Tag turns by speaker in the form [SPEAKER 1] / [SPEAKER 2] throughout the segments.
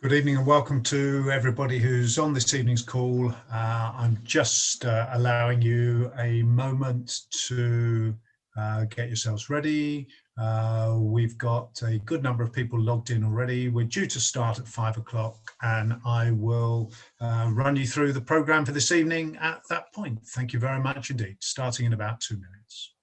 [SPEAKER 1] Good evening and welcome to everybody who's on this evening's call. I'm just allowing you a moment to get yourselves ready. We've got a good number of people logged in already. We're due to start at 5 o'clock and I will run you through the programme for this evening at that point. Thank you very much indeed. Starting in about 2 minutes.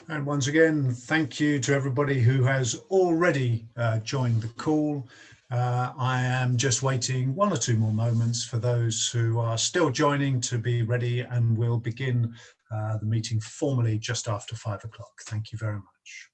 [SPEAKER 1] And once again, thank you to everybody who has already joined the call. I am just waiting 1 or 2 more moments for those who are still joining to be ready, and we'll begin the meeting formally just after 5 o'clock. Thank you very much.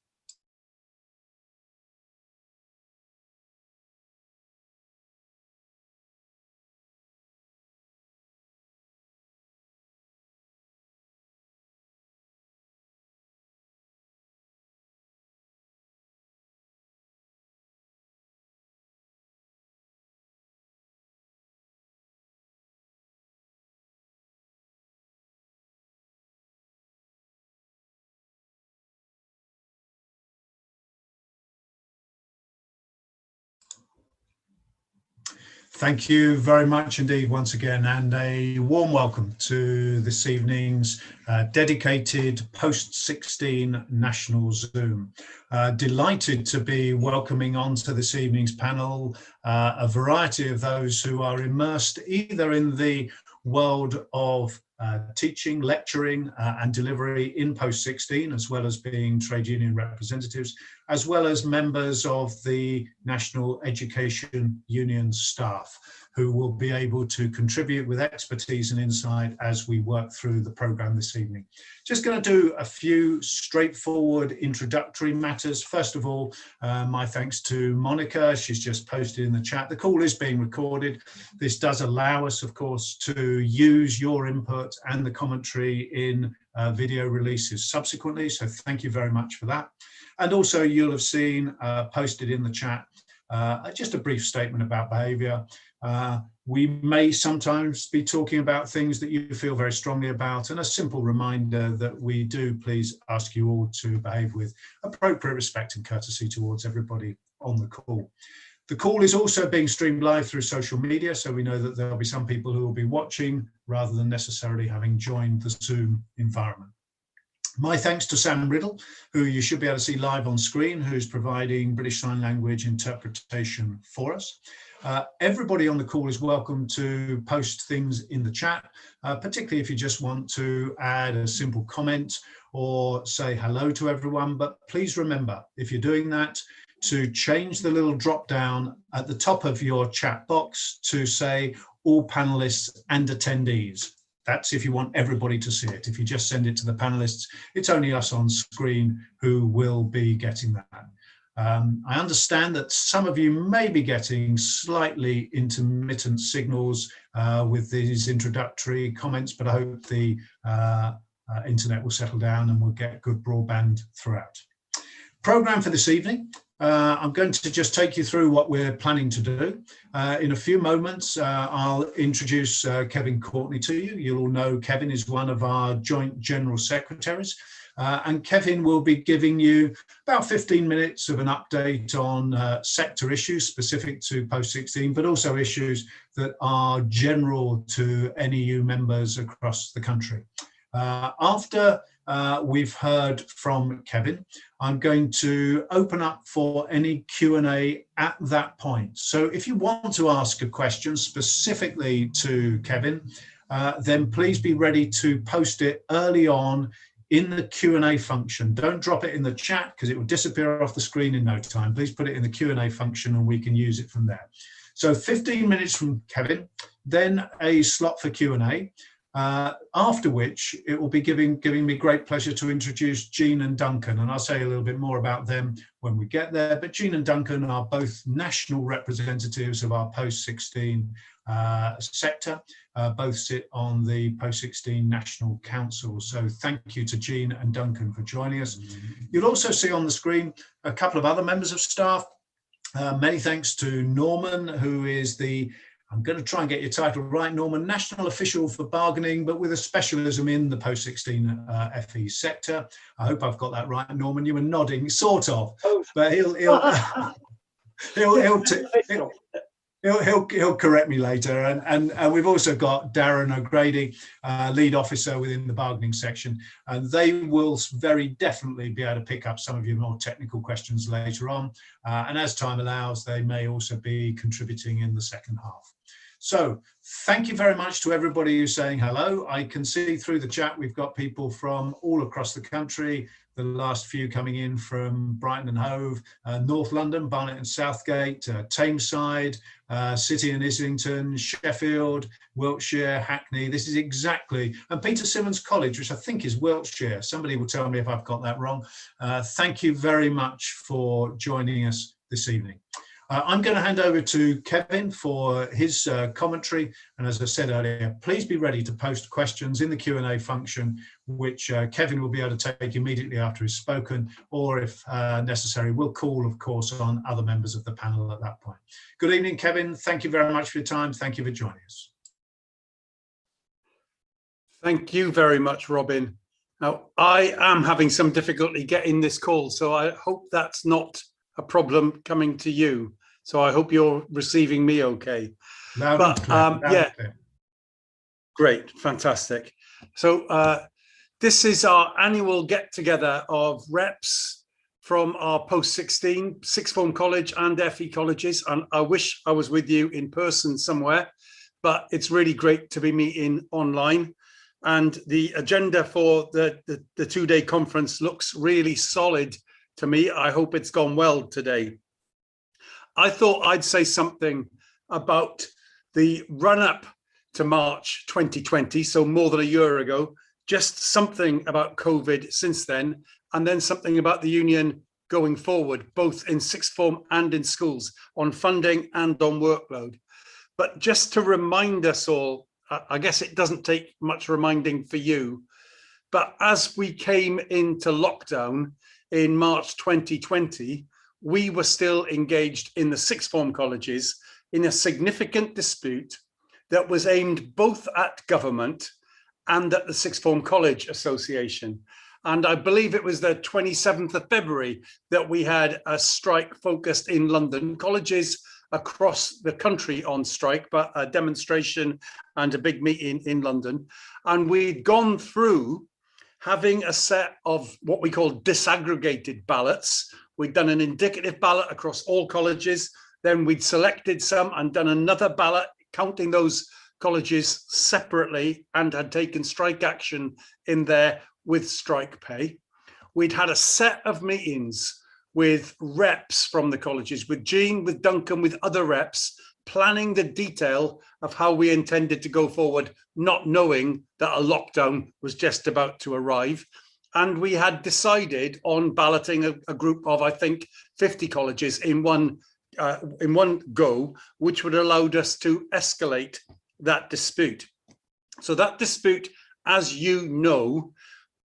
[SPEAKER 1] Thank you very much indeed once again, and a warm welcome to this evening's dedicated Post-16 National Zoom. Delighted to be welcoming onto this evening's panel a variety of those who are immersed either in the world of teaching, lecturing and delivery in Post-16, as well as being trade union representatives, as well as members of the National Education Union staff, who will be able to contribute with expertise and insight as we work through the programme this evening. Just going to do a few straightforward introductory matters. First of all, my thanks to Monica. She's just posted in the chat. The call is being recorded. This does allow us, of course, to use your input and the commentary in video releases subsequently. So thank you very much for that. And also you'll have seen posted in the chat just a brief statement about behaviour. We may sometimes be talking about things that you feel very strongly about, and a simple reminder that we do please ask you all to behave with appropriate respect and courtesy towards everybody on the call. The call is also being streamed live through social media, so we know that there'll be some people who will be watching rather than necessarily having joined the Zoom environment. My thanks to Sam Riddle, who you should be able to see live on screen, who's providing British Sign Language interpretation for us. Everybody on the call is welcome to post things in the chat, particularly if you just want to add a simple comment or say hello to everyone. But please remember, if you're doing that, to change the little drop down at the top of your chat box to say all panelists and attendees. That's if you want everybody to see it. If you just send it to the panelists, it's only us on screen who will be getting that. I understand that some of you may be getting slightly intermittent signals with these introductory comments, but I hope the internet will settle down and we'll get good broadband throughout. Programme for this evening. I'm going to just take you through what we're planning to do. In a few moments, I'll introduce Kevin Courtney to you. You'll all know Kevin is one of our joint general secretaries. And Kevin will be giving you about 15 minutes of an update on sector issues specific to Post-16, but also issues that are general to NEU members across the country. After we've heard from Kevin, I'm going to open up for any Q&A at that point. So if you want to ask a question specifically to Kevin, then please be ready to post it early on in the Q&A function. Don't drop it in the chat because it will disappear off the screen in no time. Please put it in the Q&A function and we can use it from there. So 15 minutes from Kevin, then a slot for Q&A. After which it will be giving me great pleasure to introduce Jean and Duncan, and I'll say a little bit more about them when we get there. But Jean and Duncan are both national representatives of our Post-16 sector, both sit on the Post-16 National Council. So thank you to Jean and Duncan for joining us. You'll also see on the screen a couple of other members of staff. Many thanks to Norman, who is the, I'm going to try and get your title right, Norman, National Official for Bargaining, but with a specialism in the Post-16 FE sector. I hope I've got that right, Norman. You were nodding, sort of, but he'll correct me later. And we've also got Darren O'Grady, lead officer within the bargaining section, and they will very definitely be able to pick up some of your more technical questions later on. And as time allows, they may also be contributing in the second half. So thank you very much to everybody who's saying hello. I can see through the chat we've got people from all across the country, the last few coming in from Brighton and Hove, North London, Barnet and Southgate, Tameside, City and Islington, Sheffield, Wiltshire, Hackney. This is exactly, and Peter Simmons College, which I think is Wiltshire. Somebody will tell me if I've got that wrong. Thank you very much for joining us this evening. I'm going to hand over to Kevin for his commentary. And as I said earlier, please be ready to post questions in the Q&A function, which Kevin will be able to take immediately after he's spoken, or if necessary, we'll call, of course, on other members of the panel at that point. Good evening, Kevin. Thank you very much for your time. Thank you for joining us.
[SPEAKER 2] Thank you very much, Robin. Now, I am having some difficulty getting this call, so I hope that's not a problem coming to you. So I hope you're receiving me okay. Yeah, great, fantastic. So this is our annual get-together of reps from our Post-16 sixth form college and FE colleges, and I wish I was with you in person somewhere, but it's really great to be meeting online. And the agenda for the two-day conference looks really solid to me. I hope it's gone well today. I thought I'd say something about the run-up to March 2020, so more than a year ago, just something about COVID since then, and then something about the union going forward, both in sixth form and in schools, on funding and on workload. But just to remind us all, I guess it doesn't take much reminding for you, but as we came into lockdown in March 2020, we were still engaged in the sixth form colleges in a significant dispute that was aimed both at government and at the Sixth Form College Association. And I believe it was the 27th of February that we had a strike focused in London. Colleges across the country on strike, but a demonstration and a big meeting in London. And we'd gone through having a set of what we call disaggregated ballots. We'd done an indicative ballot across all colleges. Then we'd selected some and done another ballot, counting those colleges separately, and had taken strike action in there with strike pay. We'd had a set of meetings with reps from the colleges, with Jean, with Duncan, with other reps, planning the detail of how we intended to go forward, not knowing that a lockdown was just about to arrive. And we had decided on balloting a group of, I think, 50 colleges in one go, which would allow us to escalate that dispute. So that dispute, as you know,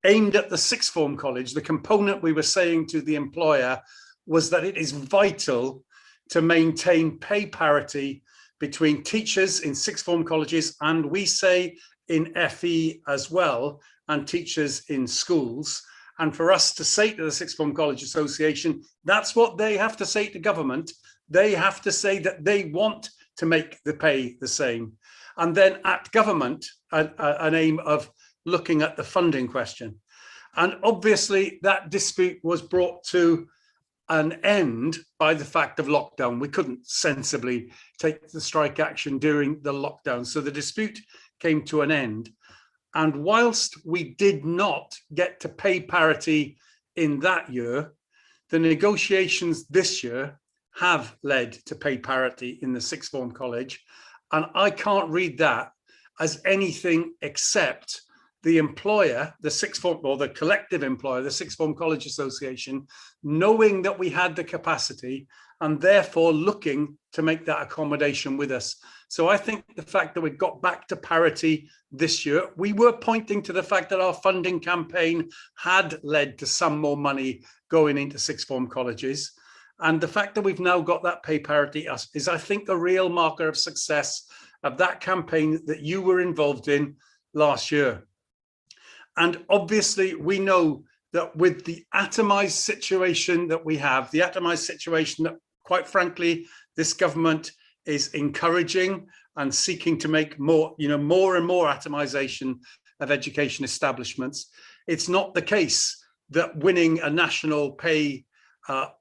[SPEAKER 2] aimed at the sixth form college. The component we were saying to the employer was that it is vital to maintain pay parity between teachers in sixth form colleges, and we say in FE as well, and teachers in schools. And for us to say to the Sixth Form College Association, that's what they have to say to government. They have to say that they want to make the pay the same. And then at government, an aim of looking at the funding question. And obviously that dispute was brought to an end by the fact of lockdown. We couldn't sensibly take the strike action during the lockdown. So the dispute came to an end. And whilst we did not get to pay parity in that year, the negotiations this year have led to pay parity in the sixth form college. And I can't read that as anything except the employer, the sixth form, or the collective employer, the Sixth Form College Association, knowing that we had the capacity and therefore looking to make that accommodation with us. So I think the fact that we got back to parity this year, we were pointing to the fact that our funding campaign had led to some more money going into sixth form colleges. And the fact that we've now got that pay parity is, I think, a real marker of success of that campaign that you were involved in last year. And obviously, we know that with the atomized situation that we have, the atomized situation that, quite frankly, this government is encouraging and seeking to make more and more atomization of education establishments. It's not the case that winning a national pay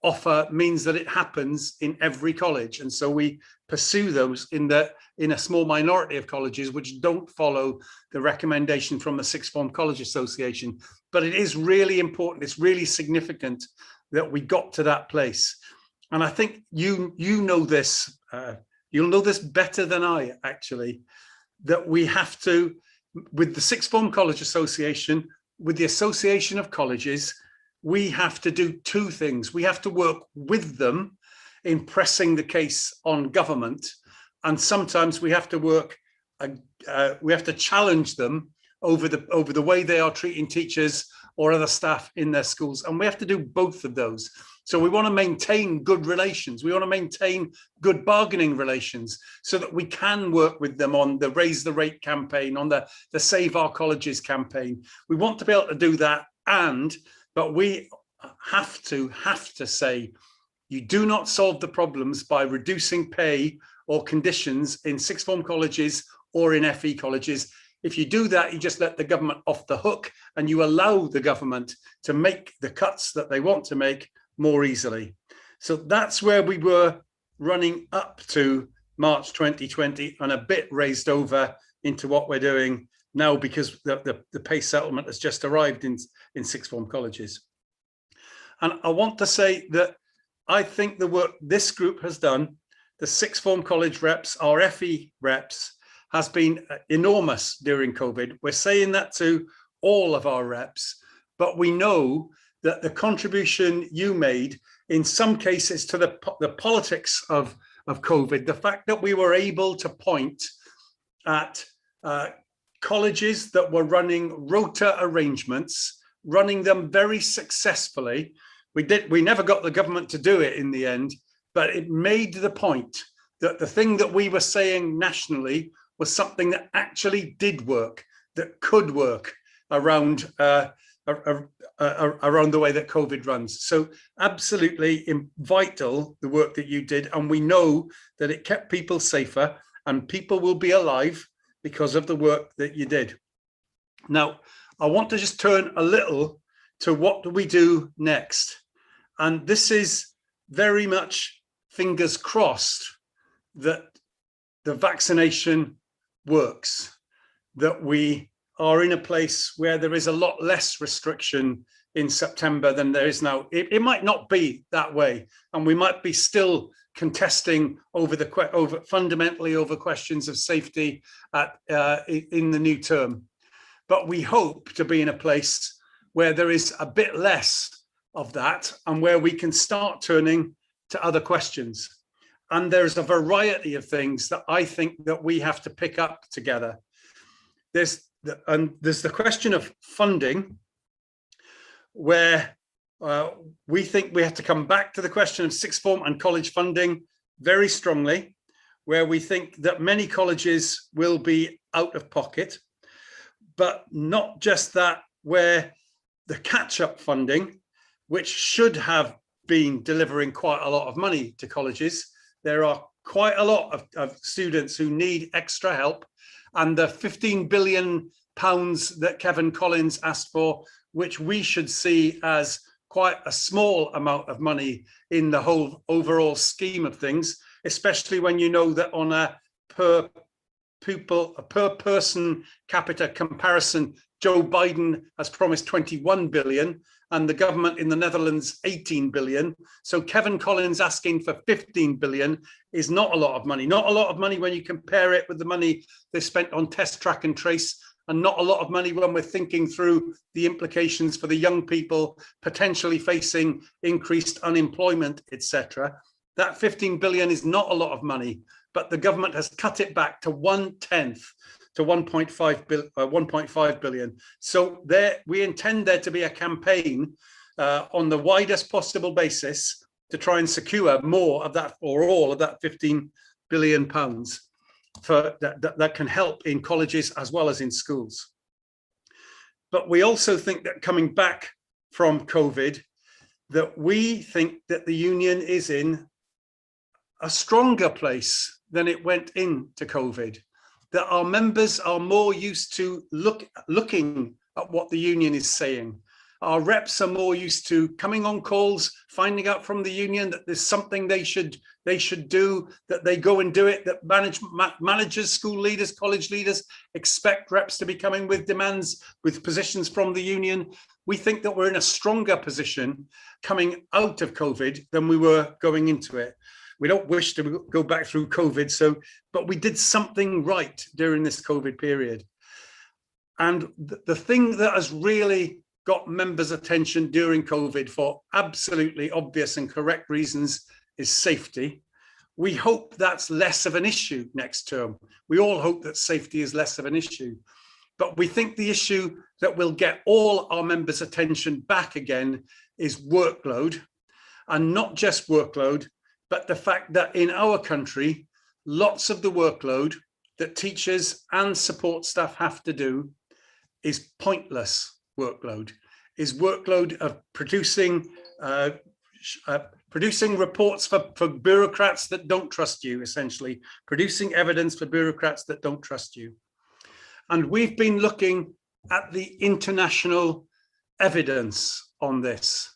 [SPEAKER 2] offer means that it happens in every college. And so we pursue those in a small minority of colleges which don't follow the recommendation from the Sixth Form College Association. But it is really important, it's really significant that we got to that place. And I think you know this, you'll know this better than I actually, that we have to, with the Sixth Form College Association, with the Association of Colleges, we have to do two things. We have to work with them in pressing the case on government, and sometimes we have to work. We have to challenge them over the way they are treating teachers or other staff in their schools, and we have to do both of those. So we want to maintain good relations. We want to maintain good bargaining relations so that we can work with them on the Raise the Rate campaign, on the Save Our Colleges campaign. We want to be able to do that, but we have to say, you do not solve the problems by reducing pay or conditions in sixth form colleges or in FE colleges. If you do that, you just let the government off the hook and you allow the government to make the cuts that they want to make more easily. So that's where we were running up to March 2020 and a bit raised over into what we're doing now, because the pay settlement has just arrived in sixth form colleges. And I want to say that I think the work this group has done, the sixth form college reps, our FE reps, has been enormous during COVID. We're saying that to all of our reps, but we know that the contribution you made in some cases to the politics of COVID, the fact that we were able to point at colleges that were running rota arrangements, running them very successfully. We never got the government to do it in the end, but it made the point that the thing that we were saying nationally was something that actually did work, that could work around around the way that COVID runs. So absolutely vital, the work that you did. And we know that it kept people safer and people will be alive because of the work that you did. Now, I want to just turn a little to what do we do next. And this is very much fingers crossed that the vaccination works, that we are in a place where there is a lot less restriction in September than there is now. It might not be that way, and we might be still contesting fundamentally over questions of safety in the new term. But we hope to be in a place where there is a bit less of that, and where we can start turning to other questions. And there's a variety of things that I think that we have to pick up together. There's the question of funding, where we think we have to come back to the question of sixth form and college funding very strongly, where we think that many colleges will be out of pocket, but not just that, where the catch-up funding, which should have been delivering quite a lot of money to colleges. There are quite a lot of students who need extra help, and the £15 billion that Kevin Collins asked for, which we should see as quite a small amount of money in the whole overall scheme of things, especially when you know that on a per person capita comparison, Joe Biden has promised 21 billion and the government in the Netherlands 18 billion. So Kevin Collins asking for 15 billion is not a lot of money. Not a lot of money when you compare it with the money they spent on test, track and trace, and not a lot of money when we're thinking through the implications for the young people potentially facing increased unemployment, etc. That 15 billion is not a lot of money, but the government has cut it back to 1/10, to 1.5 billion. So we intend there to be a campaign on the widest possible basis to try and secure more of that, or all of that 15 billion pounds for that can help in colleges as well as in schools. But we also think that coming back from COVID, that we think that the union is in a stronger place than it went into COVID, that our members are more used to looking at what the union is saying. Our reps are more used to coming on calls, finding out from the union that there's something they should do, that they go and do it, that managers, school leaders, college leaders expect reps to be coming with demands, with positions from the union. We think that we're in a stronger position coming out of COVID than we were going into it. We don't wish to go back through COVID, but we did something right during this COVID period. And the thing that has really got members' attention during COVID for absolutely obvious and correct reasons is safety. We hope that's less of an issue next term. We all hope that safety is less of an issue. But we think the issue that will get all our members' attention back again is workload, and not just workload, but the fact that in our country, lots of the workload that teachers and support staff have to do is pointless workload, is workload of producing reports for bureaucrats that don't trust you, essentially, producing evidence for bureaucrats that don't trust you. And we've been looking at the international evidence on this,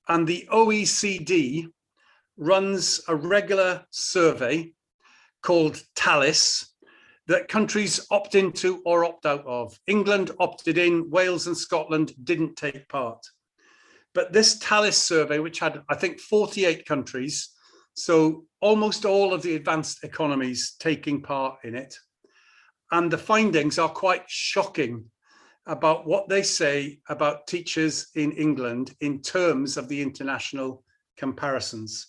[SPEAKER 2] and the OECD runs a regular survey called TALIS that countries opt into or opt out of. England opted in, Wales and Scotland didn't take part. But this TALIS survey, which had, I think, 48 countries, so almost all of the advanced economies taking part in it, and the findings are quite shocking about what they say about teachers in England in terms of the international comparisons.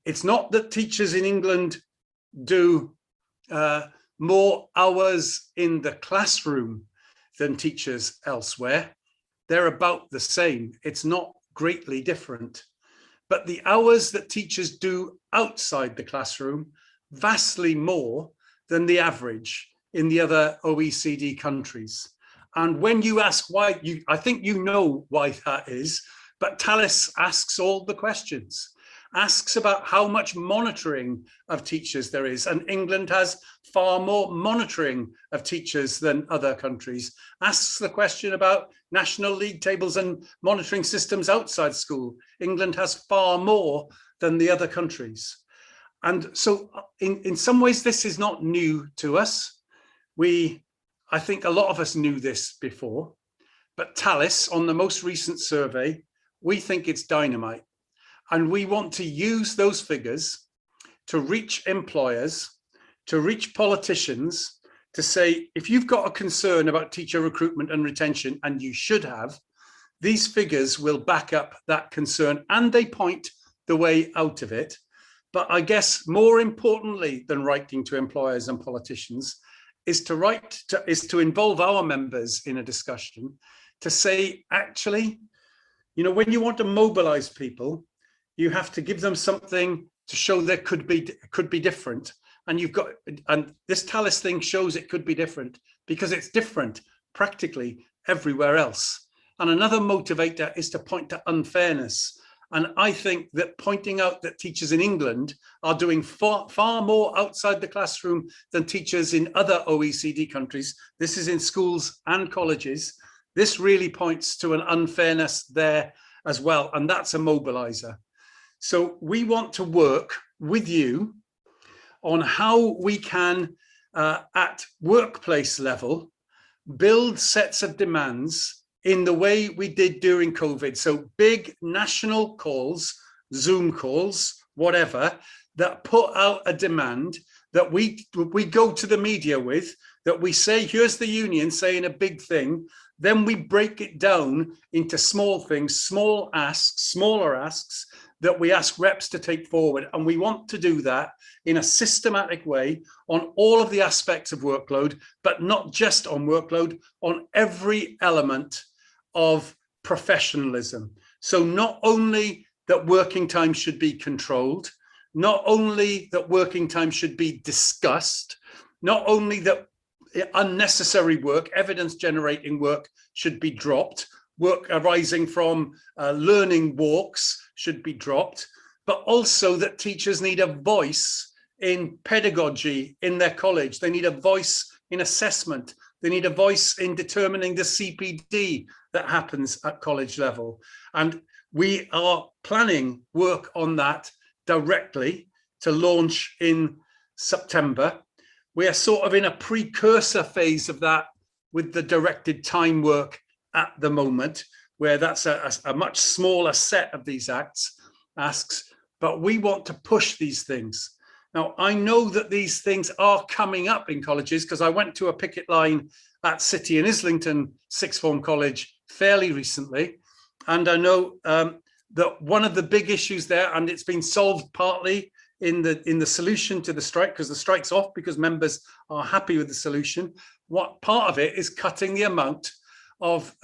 [SPEAKER 2] It's not that teachers in England do more hours in the classroom than teachers elsewhere. They're about the same. It's not greatly different. But the hours that teachers do outside the classroom, vastly more than the average in the other OECD countries. And when you ask why, I think you know why that is, but TALIS asks all the questions. Asks about how much monitoring of teachers there is, and England has far more monitoring of teachers than other countries. Asks the question about national league tables and monitoring systems outside school. England has far more than the other countries. And so in some ways, this is not new to us. I think a lot of us knew this before, But Talis, on the most recent survey, we think it's dynamite. And we want to use those figures to reach employers, to reach politicians, to say, if you've got a concern about teacher recruitment and retention, and you should have, these figures will back up that concern, and they point the way out of it. But I guess more importantly than writing to employers and politicians is to involve our members in a discussion to say, actually, you know, when you want to mobilize people, you have to give them something to show there could be different. And this Talis thing shows it could be different because it's different practically everywhere else. And another motivator is to point to unfairness. And I think that pointing out that teachers in England are doing far more outside the classroom than teachers in other OECD countries, this is in schools and colleges, this really points to an unfairness there as well. And that's a mobilizer. So we want to work with you on how we can, at workplace level, build sets of demands in the way we did during COVID. So big national calls, Zoom calls, whatever, that put out a demand that we go to the media with, that we say, here's the union saying a big thing, then we break it down into small things, smaller asks that we ask reps to take forward. And we want to do that in a systematic way on all of the aspects of workload, but not just on workload, on every element of professionalism. So not only that working time should be controlled, not only that working time should be discussed, not only that unnecessary work, evidence generating work should be dropped, work arising from learning walks should be dropped, but also that teachers need a voice in pedagogy in their college. They need a voice in assessment. They need a voice in determining the CPD that happens at college level. And we are planning work on that directly to launch in September. We are sort of in a precursor phase of that with the directed time work at the moment, where that's a much smaller set of these asks, but we want to push these things. Now, I know that these things are coming up in colleges because I went to a picket line at City and Islington Sixth Form College fairly recently. And I know that one of the big issues there, and it's been solved partly in the solution to the strike, because the strike's off because members are happy with the solution. What part of it is cutting the amount of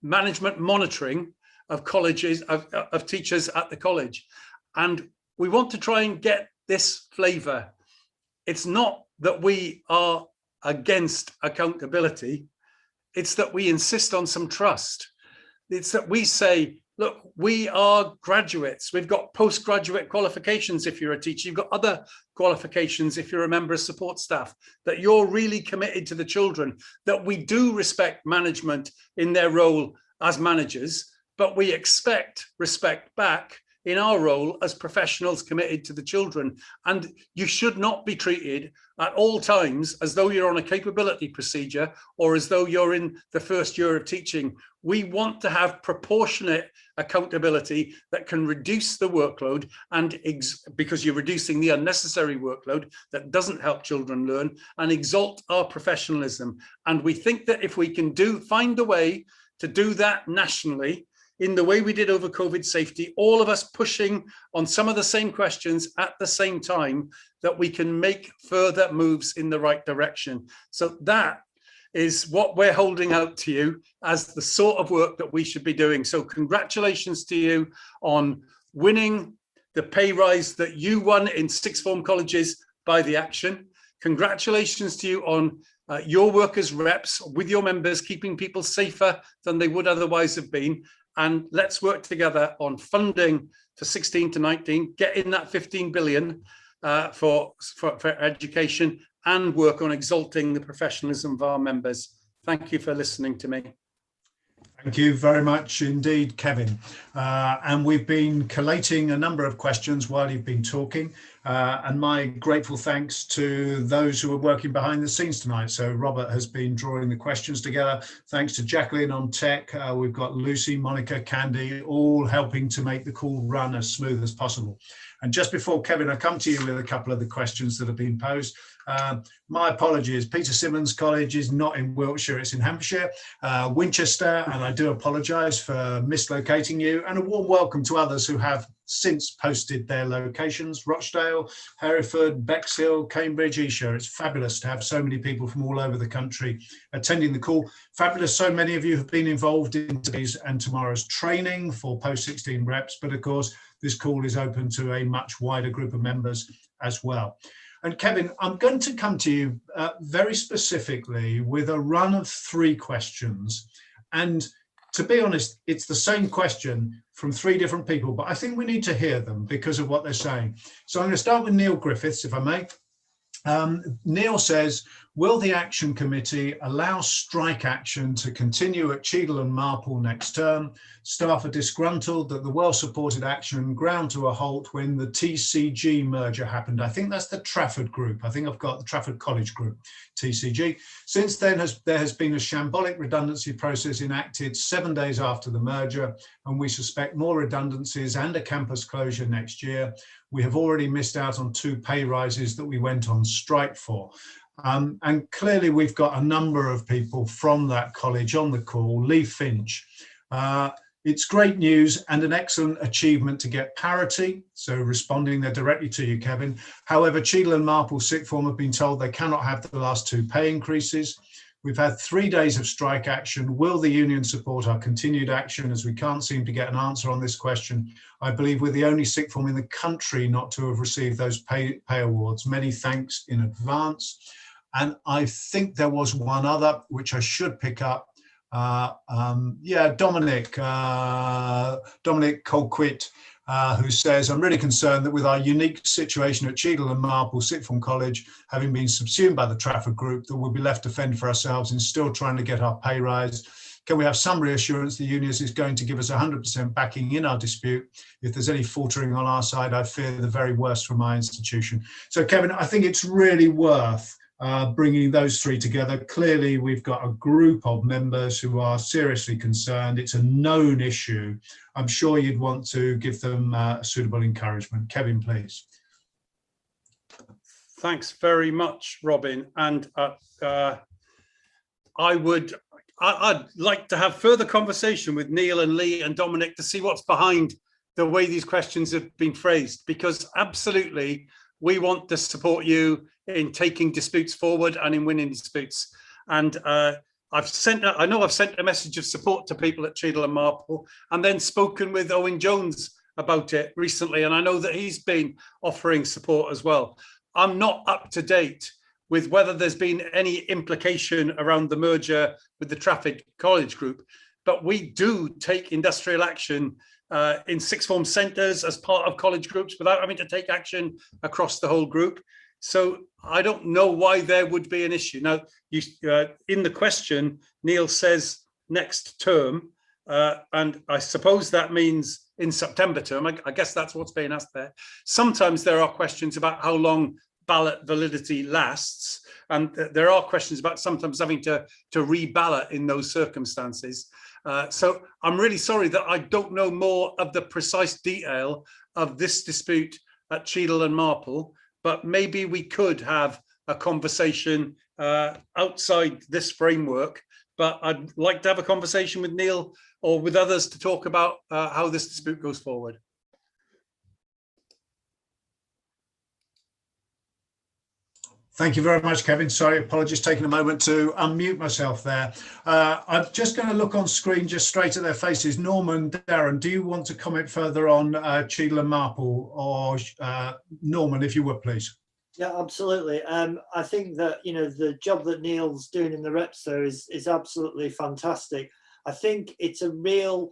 [SPEAKER 2] management monitoring of colleges, of teachers at the college. And we want to try and get this flavor. It's not that we are against accountability. It's that we insist on some trust. It's that we say, look, we are graduates. We've got postgraduate qualifications if you're a teacher. You've got other qualifications if you're a member of support staff, that you're really committed to the children, that we do respect management in their role as managers, but we expect respect back in our role as professionals committed to the children. And you should not be treated at all times as though you're on a capability procedure or as though you're in the first year of teaching. We want to have proportionate accountability that can reduce the workload, and because you're reducing the unnecessary workload that doesn't help children learn, and exalt our professionalism. And we think that if we can find a way to do that nationally, in the way we did over COVID safety, all of us pushing on some of the same questions at the same time, that we can make further moves in the right direction. So that is what we're holding out to you as the sort of work that we should be doing. So congratulations to you on winning the pay rise that you won in sixth form colleges by the action. Congratulations to you on your work as reps with your members, keeping people safer than they would otherwise have been. And let's work together on funding to 16 to 19, get in that 15 billion for education, and work on exalting the professionalism of our members. Thank you for listening to me.
[SPEAKER 1] Thank you very much indeed, Kevin. And we've been collating a number of questions while you've been talking. And my grateful thanks to those who are working behind the scenes tonight. So Robert has been drawing the questions together. Thanks to Jacqueline on tech. We've got Lucy, Monica, Candy, all helping to make the call run as smooth as possible. And just before, Kevin, I come to you with a couple of the questions that have been posed. My apologies, Peter Simmons College is not in Wiltshire, it's in Hampshire, Winchester, and I do apologise for mislocating you, and a warm welcome to others who have since posted their locations: Rochdale, Hereford, Bexhill, Cambridge, Esher. It's fabulous to have so many people from all over the country attending the call. Fabulous, so many of you have been involved in today's and tomorrow's training for Post-16 reps, but of course this call is open to a much wider group of members as well. And Kevin, I'm going to come to you very specifically with a run of 3 questions. And to be honest, it's the same question from 3 different people, but I think we need to hear them because of what they're saying. So I'm going to start with Neil Griffiths, if I may. Neil says, will the Action Committee allow strike action to continue at Cheadle and Marple next term? Staff are disgruntled that the well-supported action ground to a halt when the TCG merger happened. I think that's the Trafford group. I think I've got the Trafford College group, TCG. Since then, there has been a shambolic redundancy process enacted 7 days after the merger, and we suspect more redundancies and a campus closure next year. We have already missed out on 2 pay rises that we went on strike for. And clearly we've got a number of people from that college on the call. Lee Finch. It's great news and an excellent achievement to get parity. So responding there directly to you, Kevin. However, Cheadle and Marple Sixth Form have been told they cannot have the last 2 pay increases. We've had 3 days of strike action. Will the union support our continued action, as we can't seem to get an answer on this question? I believe we're the only sixth form in the country not to have received those pay awards. Many thanks in advance. And I think there was one other, which I should pick up. Dominic Colquitt, who says, I'm really concerned that with our unique situation at Cheadle and Marple Sixth Form College, having been subsumed by the Trafford group, that we'll be left to fend for ourselves and still trying to get our pay rise. Can we have some reassurance the union is going to give us 100% backing in our dispute? If there's any faltering on our side, I fear the very worst for my institution. So Kevin, I think it's really worth bringing those 3 together. Clearly, we've got a group of members who are seriously concerned. It's a known issue. I'm sure you'd want to give them suitable encouragement. Kevin, please.
[SPEAKER 2] Thanks very much, Robin. And I'd like to have further conversation with Neil and Lee and Dominic to see what's behind the way these questions have been phrased, because absolutely we want to support you in taking disputes forward and in winning disputes. And I know I've sent a message of support to people at Cheadle and Marple, and then spoken with Owen Jones about it recently, and I know that he's been offering support as well. I'm not up to date with whether there's been any implication around the merger with the Trafford College group, but we do take industrial action in sixth form centres as part of college groups without having to take action across the whole group. So I don't know why there would be an issue. Now, in the question, Neil says next term, and I suppose that means in September term. I guess that's what's being asked there. Sometimes there are questions about how long ballot validity lasts, and there are questions about sometimes having to reballot in those circumstances. So I'm really sorry that I don't know more of the precise detail of this dispute at Cheadle and Marple, but maybe we could have a conversation outside this framework. But I'd like to have a conversation with Neil or with others to talk about how this dispute goes forward.
[SPEAKER 1] Thank you very much, Kevin. Sorry, apologies, taking a moment to unmute myself there. I'm just going to look on screen just straight at their faces. Norman, Darren, do you want to comment further on Cheadle and Marple, or Norman, if you would, please?
[SPEAKER 3] Yeah, absolutely. I think that, you know, the job that Neil's doing in the reps there is absolutely fantastic. I think it's a real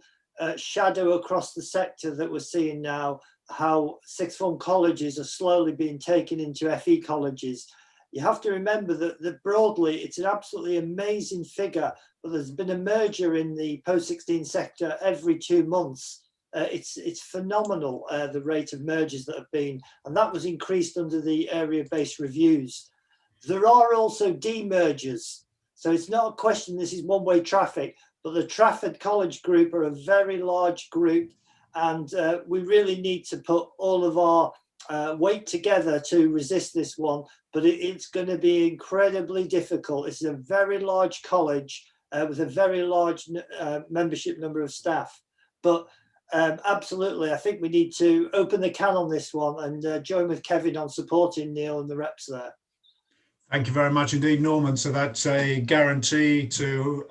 [SPEAKER 3] shadow across the sector that we're seeing now, how sixth form colleges are slowly being taken into FE colleges. You have to remember that broadly, it's an absolutely amazing figure but there's been a merger in the post-16 sector every 2 months. It's phenomenal, the rate of mergers that have been, and that was increased under the area-based reviews. There are also demergers. So it's not a question, this is one-way traffic, but the Trafford College group are a very large group, and we really need to put all of our weight together to resist this one, but it's going to be incredibly difficult. It's a very large college with a very large membership number of staff. But absolutely, I think we need to open the can on this one and join with Kevin on supporting Neil and the reps there.
[SPEAKER 1] Thank you very much indeed, Norman. So that's a guarantee to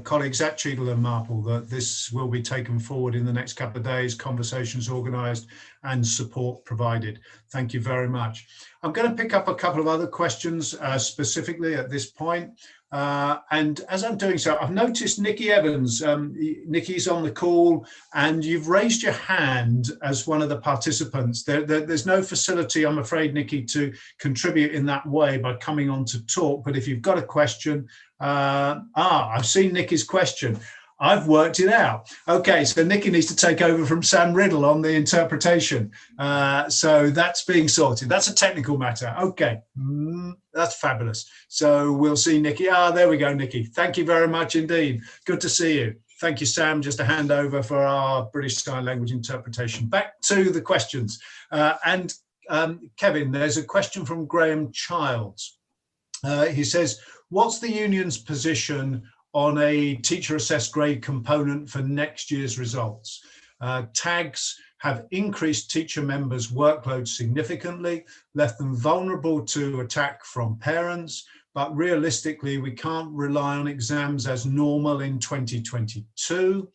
[SPEAKER 1] colleagues at Cheadle and Marple that this will be taken forward in the next couple of days, conversations organised and support provided. Thank you very much. I'm going to pick up a couple of other questions specifically at this point. And as I'm doing so, I've noticed Nikki Evans, Nikki's on the call, and you've raised your hand as one of the participants. There's no facility, I'm afraid, Nikki, to contribute in that way by coming on to talk. But if you've got a question, I've seen Nikki's question. I've worked it out. Okay, so Nikki needs to take over from Sam Riddle on the interpretation. So that's being sorted. That's a technical matter. Okay, that's fabulous. So we'll see Nikki. There we go, Nikki. Thank you very much indeed. Good to see you. Thank you, Sam. Just a handover for our British Sign Language interpretation. Back to the questions. Kevin, there's a question from Graham Childs. He says, what's the union's position on a teacher assessed grade component for next year's results? Tags have increased teacher members' workload significantly, left them vulnerable to attack from parents, but realistically, we can't rely on exams as normal in 2022.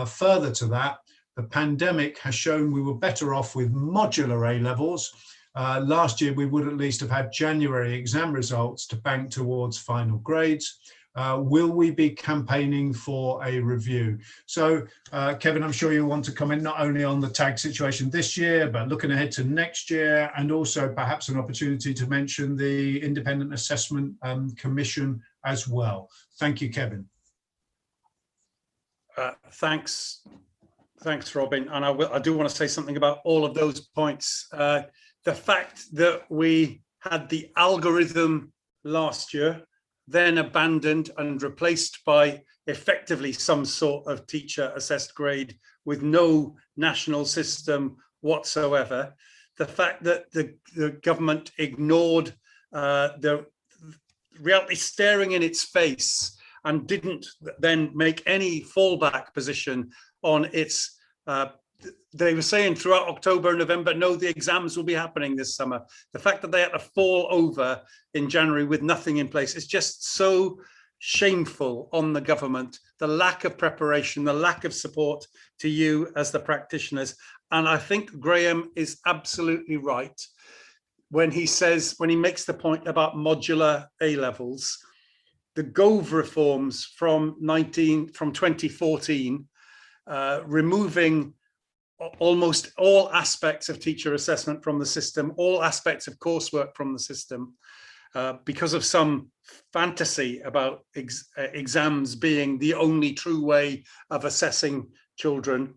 [SPEAKER 1] Further to that, the pandemic has shown we were better off with modular A-levels. Last year, we would at least have had January exam results to bank towards final grades. Will we be campaigning for a review? So, Kevin, I'm sure you want to comment not only on the tag situation this year, but looking ahead to next year, and also perhaps an opportunity to mention the Independent Assessment Commission as well. Thank you, Kevin.
[SPEAKER 2] Thanks, Robin. And I do want to say something about all of those points. The fact that we had the algorithm last year, then abandoned and replaced by effectively some sort of teacher assessed grade with no national system whatsoever. The fact that the government ignored the reality staring in its face and didn't then make any fallback position on its they were saying throughout October and November, no, the exams will be happening this summer. The fact that they had to fall over in January with nothing in place is just so shameful on the government. The lack of preparation, the lack of support to you as the practitioners. And I think Graham is absolutely right when he makes the point about modular A-levels. The Gove reforms from 2014, removing almost all aspects of teacher assessment from the system, all aspects of coursework from the system, because of some fantasy about exams being the only true way of assessing children.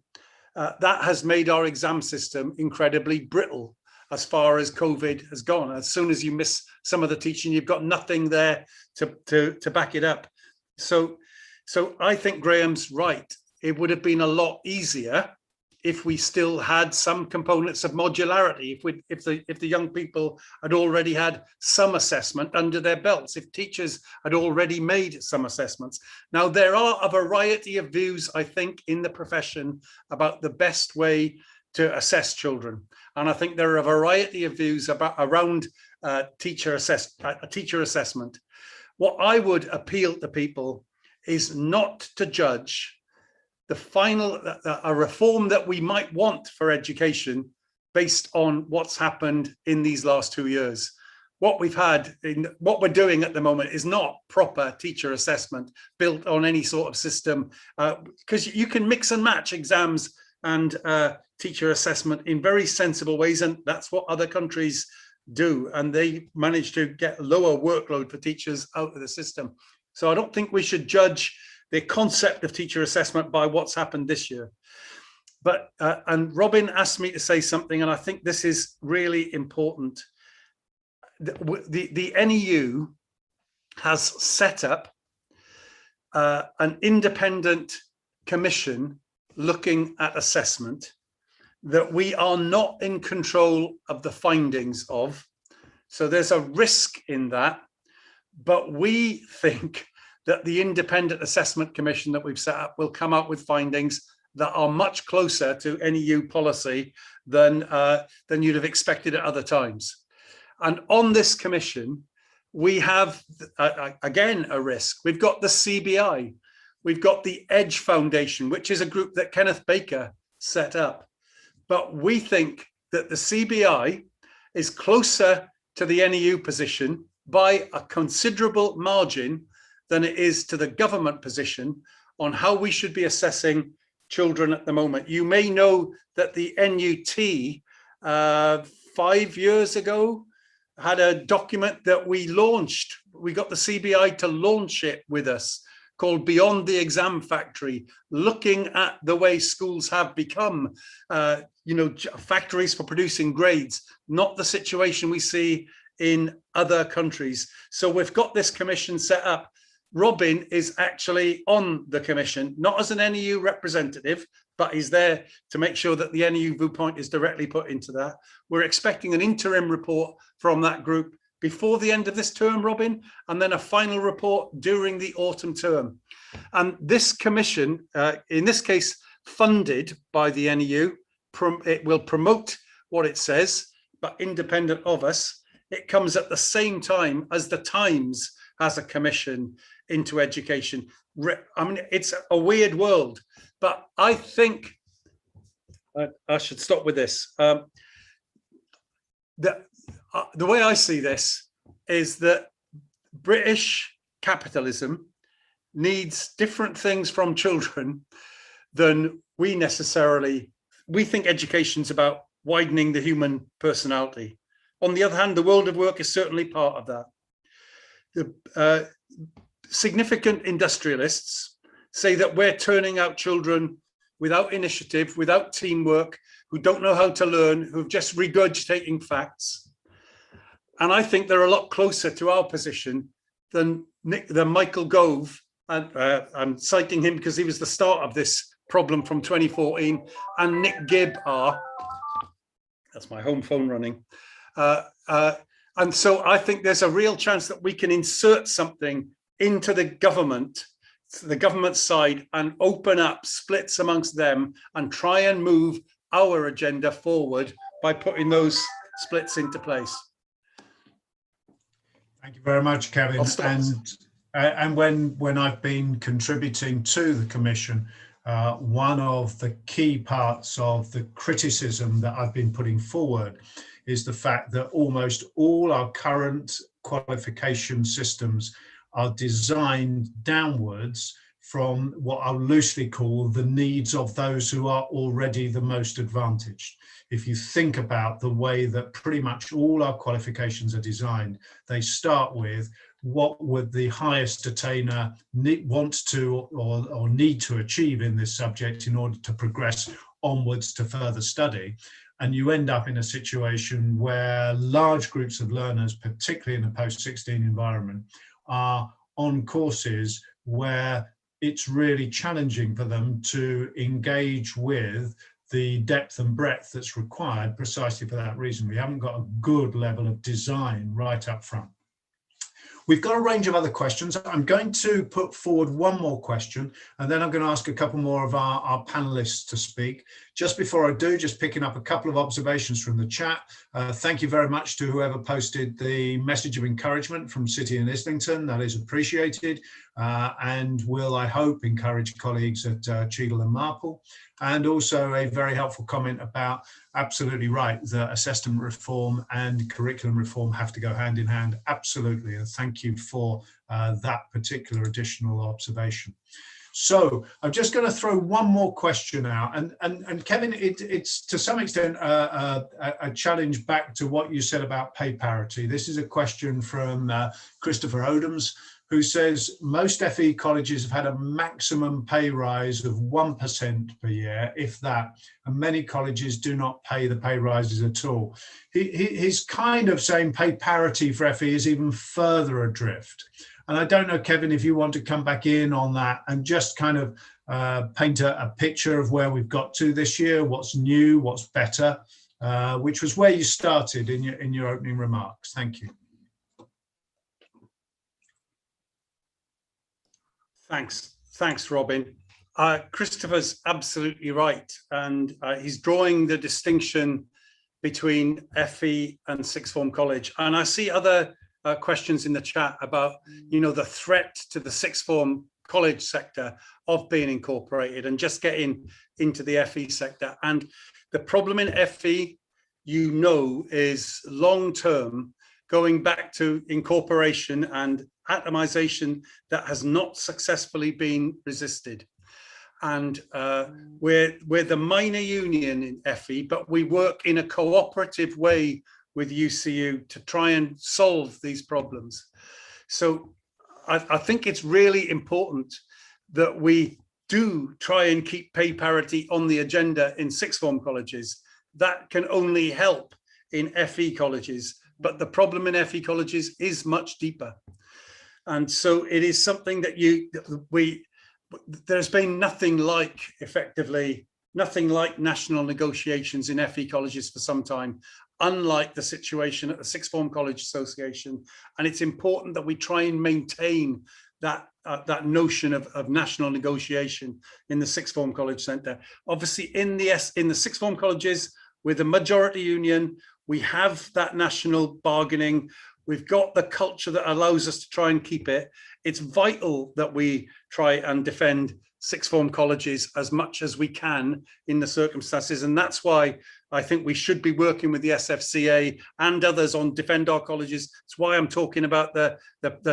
[SPEAKER 2] That has made our exam system incredibly brittle as far as COVID has gone. As soon as you miss some of the teaching, you've got nothing there to back it up. So I think Graham's right. It would have been a lot easier if we still had some components of modularity, if the young people had already had some assessment under their belts, if teachers had already made some assessments. Now, there are a variety of views, I think, in the profession about the best way to assess children. And I think there are a variety of views around teacher assessment. What I would appeal to people is not to judge a reform that we might want for education based on what's happened in these last 2 years. What we're doing at the moment is not proper teacher assessment built on any sort of system, because you can mix and match exams and teacher assessment in very sensible ways, and that's what other countries do, and they manage to get lower workload for teachers out of the system. So I don't think we should judge the concept of teacher assessment by what's happened this year. But, and Robin asked me to say something, and I think this is really important. The NEU has set up an independent commission looking at assessment that we are not in control of the findings of. So there's a risk in that, but we think that the independent assessment commission that we've set up will come out with findings that are much closer to NEU policy than you'd have expected at other times. And on this commission, we have, again, a risk. We've got the CBI, we've got the EDGE Foundation, which is a group that Kenneth Baker set up. But we think that the CBI is closer to the NEU position by a considerable margin than it is to the government position on how we should be assessing children at the moment. You may know that the NUT 5 years ago had a document that we launched. We got the CBI to launch it with us, called Beyond the Exam Factory, looking at the way schools have become, factories for producing grades, not the situation we see in other countries. So we've got this commission set up. Robin is actually on the commission, not as an NEU representative, but he's there to make sure that the NEU viewpoint is directly put into that. We're expecting an interim report from that group before the end of this term, Robin, and then a final report during the autumn term. And this commission, in this case, funded by the NEU, it will promote what it says, but independent of us. It comes at the same time as the Times has a commission into education. I mean, it's a weird world, but I think I should stop with this. The way I see this is that British capitalism needs different things from children than we necessarily. We think education's about widening the human personality. On the other hand, the world of work is certainly part of that. The significant industrialists say that we're turning out children without initiative, without teamwork, who don't know how to learn, who've just regurgitating facts. And I think they're a lot closer to our position than Michael Gove, and I'm citing him because he was the start of this problem from 2014, and Nick Gibb are. That's my home phone running. And so I think there's a real chance that we can insert something into the government side, and open up splits amongst them and try and move our agenda forward by putting those splits into place.
[SPEAKER 1] Thank you very much, Kevin. And when I've been contributing to the Commission, one of the key parts of the criticism that I've been putting forward is the fact that almost all our current qualification systems are designed downwards from what I'll loosely call the needs of those who are already the most advantaged. If you think about the way that pretty much all our qualifications are designed, they start with what would the highest attainer want to or need to achieve in this subject in order to progress onwards to further study. And you end up in a situation where large groups of learners, particularly in a post-16 environment, are on courses where it's really challenging for them to engage with the depth and breadth that's required precisely for that reason. We haven't got a good level of design right up front. We've got a range of other questions. I'm going to put forward one more question, and then I'm going to ask a couple more of our panelists to speak. Just before I do, just picking up a couple of observations from the chat. Thank you very much to whoever posted the message of encouragement from City and Islington. That is appreciated, and will, I hope, encourage colleagues at Cheadle and Marple. And also a very helpful comment about absolutely right, that assessment reform and curriculum reform have to go hand in hand. Absolutely, and thank you for that particular additional observation. So I'm just going to throw one more question out, and Kevin, it's to some extent a challenge back to what you said about pay parity. This is a question from Christopher Odoms, who says most FE colleges have had a maximum pay rise of 1% per year, if that, and many colleges do not pay the pay rises at all. He's kind of saying pay parity for FE is even further adrift. And I don't know, Kevin, if you want to come back in on that and just kind of paint a picture of where we've got to this year, what's new, what's better, which was where you started in your opening remarks. Thank you.
[SPEAKER 2] Thanks, Robin. Christopher's absolutely right, and he's drawing the distinction between FE and sixth form college. And I see other questions in the chat about, the threat to the sixth form college sector of being incorporated and just getting into the FE sector. And the problem in FE, is long-term, going back to incorporation and atomization that has not successfully been resisted. And we're the minor union in FE, but we work in a cooperative way with UCU to try and solve these problems. So I think it's really important that we do try and keep pay parity on the agenda in sixth form colleges. That can only help in FE colleges, but the problem in FE colleges is much deeper. And so it is something that there's been nothing like national negotiations in FE colleges for some time, unlike the situation at the Sixth Form College Association. And it's important that we try and maintain that notion of national negotiation in the Sixth Form College Centre. Obviously, in the Sixth Form colleges, with a majority union, we have that national bargaining. We've got the culture that allows us to try and keep it. It's vital that we try and defend sixth form colleges as much as we can in the circumstances. And that's why I think we should be working with the SFCA and others on defend our colleges. It's why I'm talking about the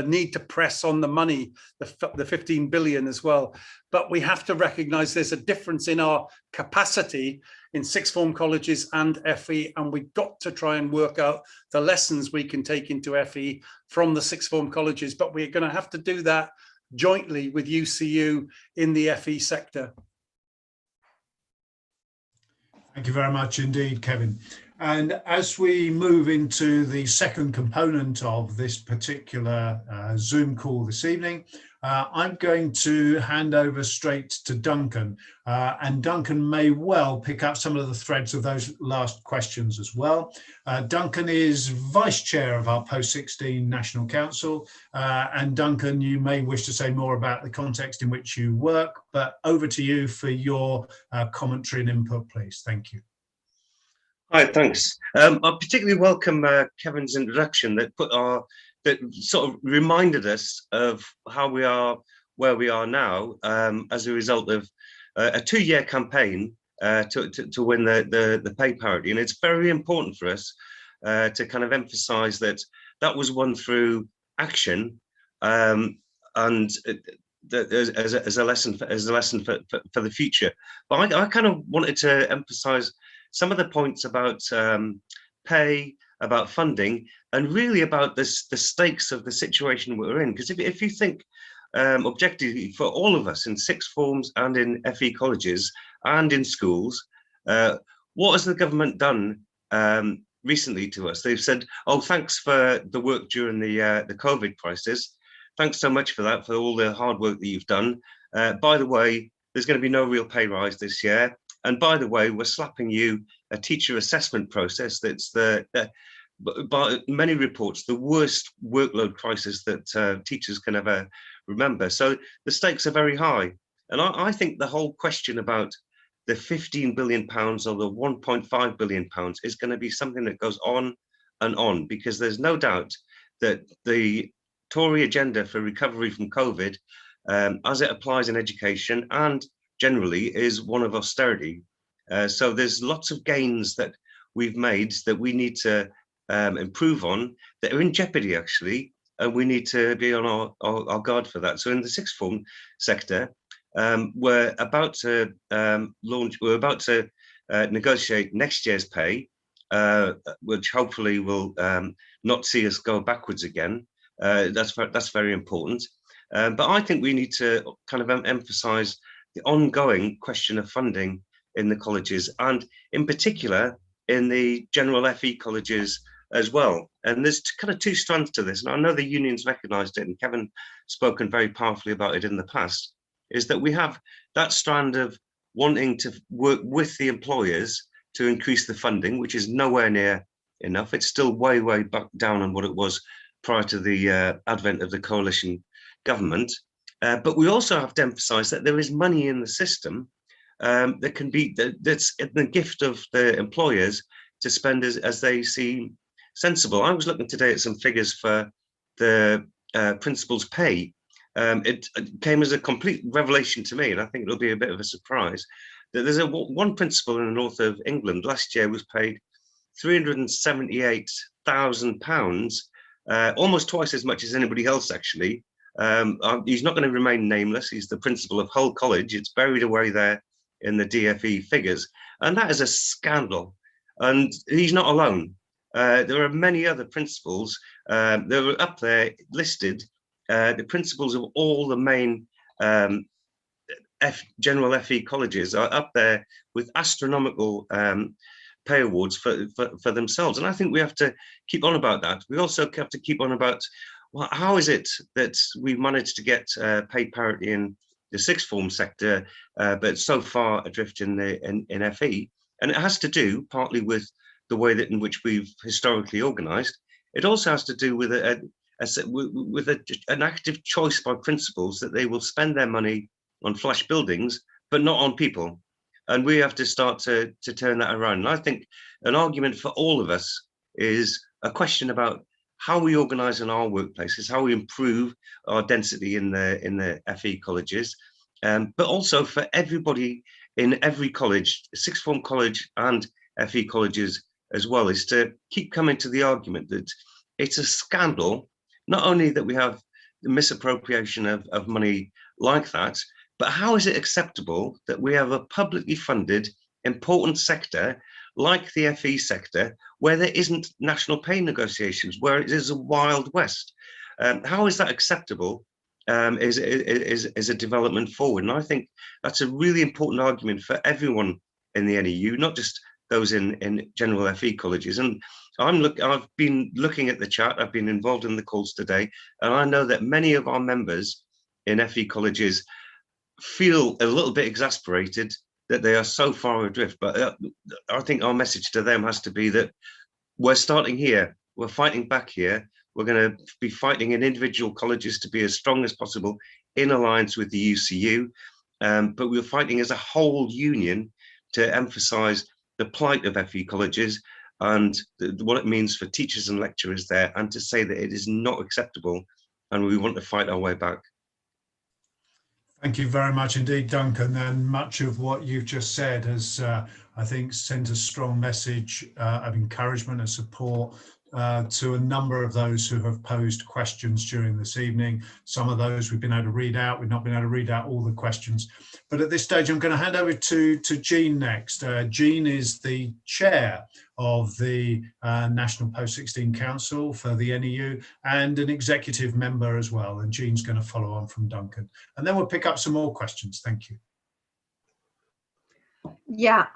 [SPEAKER 2] need to press on the money, the 15 billion as well. But we have to recognize there's a difference in our capacity in sixth form colleges and FE, and we've got to try and work out the lessons we can take into FE from the sixth form colleges. But we're going to have to do that jointly with UCU in the FE sector.
[SPEAKER 1] Thank you very much indeed, Kevin. And as we move into the second component of this particular Zoom call this evening, I'm going to hand over straight to Duncan, and Duncan may well pick up some of the threads of those last questions as well. Duncan is Vice Chair of our Post-16 National Council, and Duncan, you may wish to say more about the context in which you work, but over to you for your commentary and input, please. Thank you.
[SPEAKER 4] Hi, thanks. I particularly welcome Kevin's introduction that sort of reminded us of how we are where we are now as a result of a 2-year campaign to win the pay parity. And it's very important for us to kind of emphasize that was won through action and as a lesson for the future. But I kind of wanted to emphasize some of the points about pay, about funding, and really about the stakes of the situation we're in. Because if you think objectively, for all of us in sixth forms and in FE colleges and in schools, what has the government done recently to us? They've said, oh, thanks for the work during the COVID crisis. Thanks so much for that, for all the hard work that you've done. By the way, there's going to be no real pay rise this year. And by the way, we're slapping you a teacher assessment process that's by many reports, the worst workload crisis that teachers can ever remember. So the stakes are very high. And I think the whole question about the 15 billion pounds or the 1.5 billion pounds is going to be something that goes on and on, because there's no doubt that the Tory agenda for recovery from COVID, as it applies in education and generally, is one of austerity. So there's lots of gains that we've made that we need to improve on that are in jeopardy, actually, and we need to be on our guard for that. So in the sixth form sector, we're about to negotiate next year's pay, which hopefully will not see us go backwards again. That's very important. But I think we need to kind of emphasise the ongoing question of funding in the colleges, and in particular in the general FE colleges as well. And there's kind of two strands to this, and I know the unions recognised it, and Kevin spoken very powerfully about it in the past, is that we have that strand of wanting to work with the employers to increase the funding, which is nowhere near enough. It's still way, way back down on what it was prior to the advent of the coalition government. But we also have to emphasise that there is money in the system that can be, that's the gift of the employers to spend as they see sensible. I was looking today at some figures for the principals' pay. It came as a complete revelation to me, and I think it'll be a bit of a surprise, that there's one principal in the north of England last year was paid £378,000, almost twice as much as anybody else, actually. He's not going to remain nameless. He's the principal of Hull College. It's buried away there in the DFE figures. And that is a scandal. And he's not alone. There are many other principals that are up there listed. The principals of all the main general FE colleges are up there with astronomical pay awards for themselves. And I think we have to keep on about that. We also have to keep on about, well, how is it that we managed to get pay parity in the sixth form sector, but so far adrift in FE? And it has to do partly with the way that in which we've historically organised. It also has to do with an active choice by principals that they will spend their money on flash buildings, but not on people. And we have to start to turn that around. And I think an argument for all of us is a question about how we organise in our workplaces, how we improve our density in the FE colleges, but also for everybody in every college, sixth form college and FE colleges as well, is to keep coming to the argument that it's a scandal, not only that we have the misappropriation of money like that, but how is it acceptable that we have a publicly funded important sector like the FE sector where there isn't national pay negotiations, where it is a wild west? How is that acceptable is a development forward? And I think that's a really important argument for everyone in the NEU, not just those in general FE colleges. And I've been looking at the chat, I've been involved in the calls today, and I know that many of our members in FE colleges feel a little bit exasperated that they are so far adrift. But I think our message to them has to be that we're starting here, we're fighting back here, we're going to be fighting in individual colleges to be as strong as possible in alliance with the UCU, but we're fighting as a whole union to emphasise the plight of FE colleges and what it means for teachers and lecturers there, and to say that it is not acceptable and we want to fight our way back.
[SPEAKER 1] Thank you very much indeed, Duncan. And much of what you've just said has, I think, sent a strong message of encouragement and support to a number of those who have posed questions during this evening. Some of those we've been able to read out. We've not been able to read out all the questions. But at this stage, I'm going to hand over to Jean next. Jean is the chair of the National Post-16 Council for the NEU and an executive member as well. And Jean's going to follow on from Duncan. And then we'll pick up some more questions. Thank you.
[SPEAKER 5] Yeah,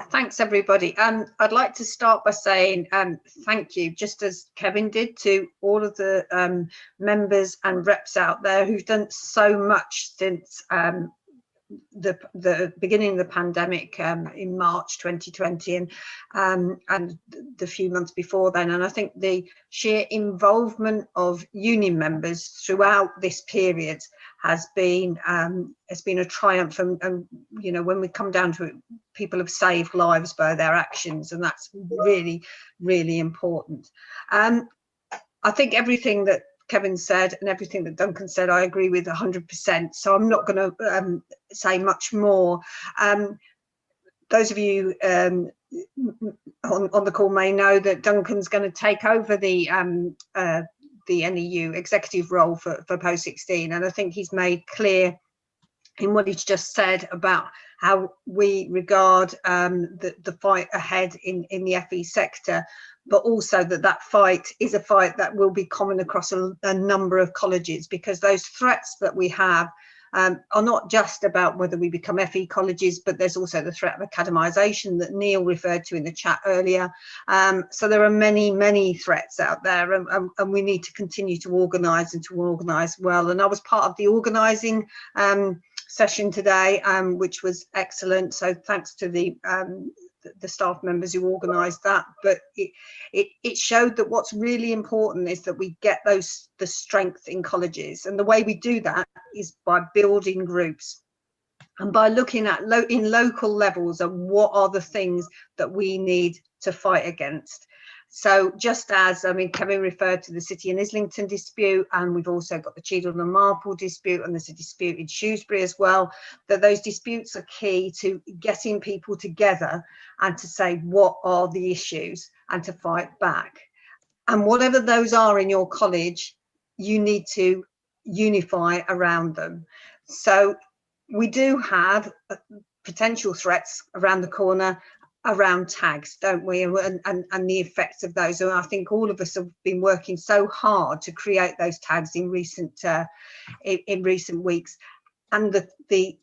[SPEAKER 5] thanks everybody. I'd like to start by saying thank you, just as Kevin did, to all of the members and reps out there who've done so much since the beginning of the pandemic in March 2020 and the few months before then. And I think the sheer involvement of union members throughout this period has been a triumph, and you know, when we come down to it, people have saved lives by their actions, and that's really, really important. I think everything that Kevin said and everything that Duncan said, I agree with 100%. So I'm not going to say much more. Those of you on the call may know that Duncan's going to take over the NEU executive role for Post-16, and I think he's made clear in what he's just said about how we regard the fight ahead in the FE sector, but also that fight is a fight that will be common across a number of colleges, because those threats that we have are not just about whether we become FE colleges, but there's also the threat of academisation that Neil referred to in the chat earlier. So there are many threats out there, and we need to continue to organise and to organise well. And I was part of the organising session today, which was excellent. So thanks to the staff members who organised that. But it showed that what's really important is that we get the strength in colleges, and the way we do that is by building groups and by looking at in local levels and what are the things that we need to fight against. So just as, I mean, Kevin referred to the City and Islington dispute, and we've also got the Cheadle and Marple dispute and there's a dispute in Shrewsbury as well, that those disputes are key to getting people together and to say what are the issues and to fight back. And whatever those are in your college, you need to unify around them. So we do have potential threats around the corner around tags, don't we, and the effects of those. And I think all of us have been working so hard to create those tags in recent weeks, and the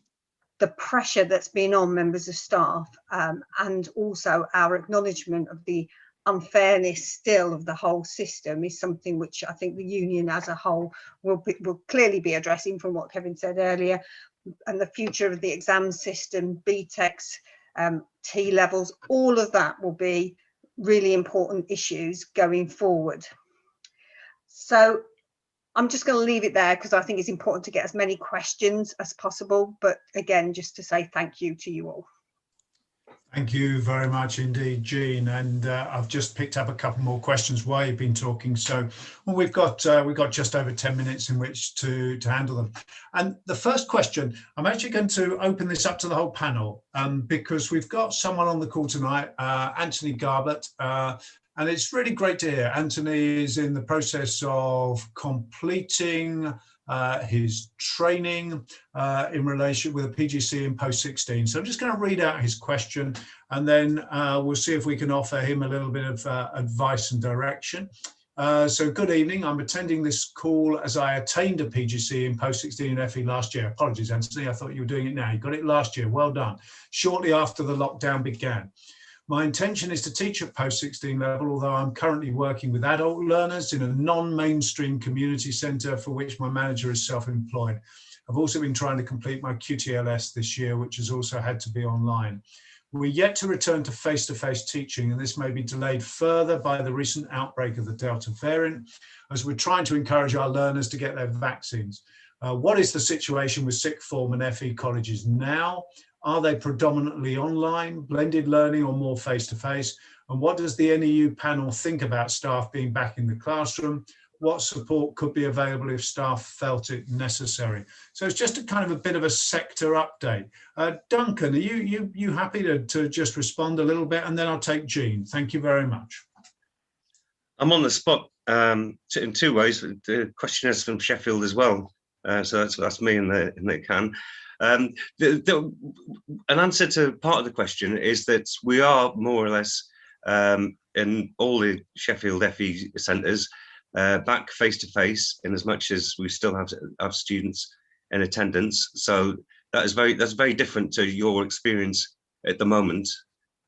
[SPEAKER 5] pressure that's been on members of staff, and also our acknowledgement of the unfairness still of the whole system is something which I think the union as a whole will clearly be addressing, from what Kevin said earlier. And the future of the exam system, BTECs, T levels, all of that will be really important issues going forward. So I'm just going to leave it there because I think it's important to get as many questions as possible. But again, just to say thank you to you all.
[SPEAKER 1] Thank you very much indeed, Jean. And I've just picked up a couple more questions while you've been talking. So well, we've got just over 10 minutes in which to handle them. And the first question, I'm actually going to open this up to the whole panel because we've got someone on the call tonight, Anthony Garbett. And it's really great to hear. Anthony is in the process of completing his training in relation with a PGC in Post-16. So I'm just going to read out his question, and then we'll see if we can offer him a little bit of advice and direction. So good evening. I'm attending this call as I attained a PGC in Post-16 and FE last year. Apologies, Anthony. I thought you were doing it now. You got it last year. Well done. Shortly after the lockdown began. My intention is to teach at Post-16 level, although I'm currently working with adult learners in a non-mainstream community centre for which my manager is self-employed. I've also been trying to complete my QTLS this year, which has also had to be online. We're yet to return to face-to-face teaching, and this may be delayed further by the recent outbreak of the Delta variant, as we're trying to encourage our learners to get their vaccines. What is the situation with sixth form and FE colleges now? Are they predominantly online, blended learning, or more face-to-face? And what does the NEU panel think about staff being back in the classroom? What support could be available if staff felt it necessary? So it's just a kind of a bit of a sector update. Duncan, are you happy to just respond a little bit, and then I'll take Jean. Thank you very much.
[SPEAKER 4] I'm on the spot in two ways. The question is from Sheffield as well, so that's me in the can. An answer to part of the question is that we are more or less in all the Sheffield FE centres back face to face, in as much as we still have students in attendance. So that's very different to your experience at the moment,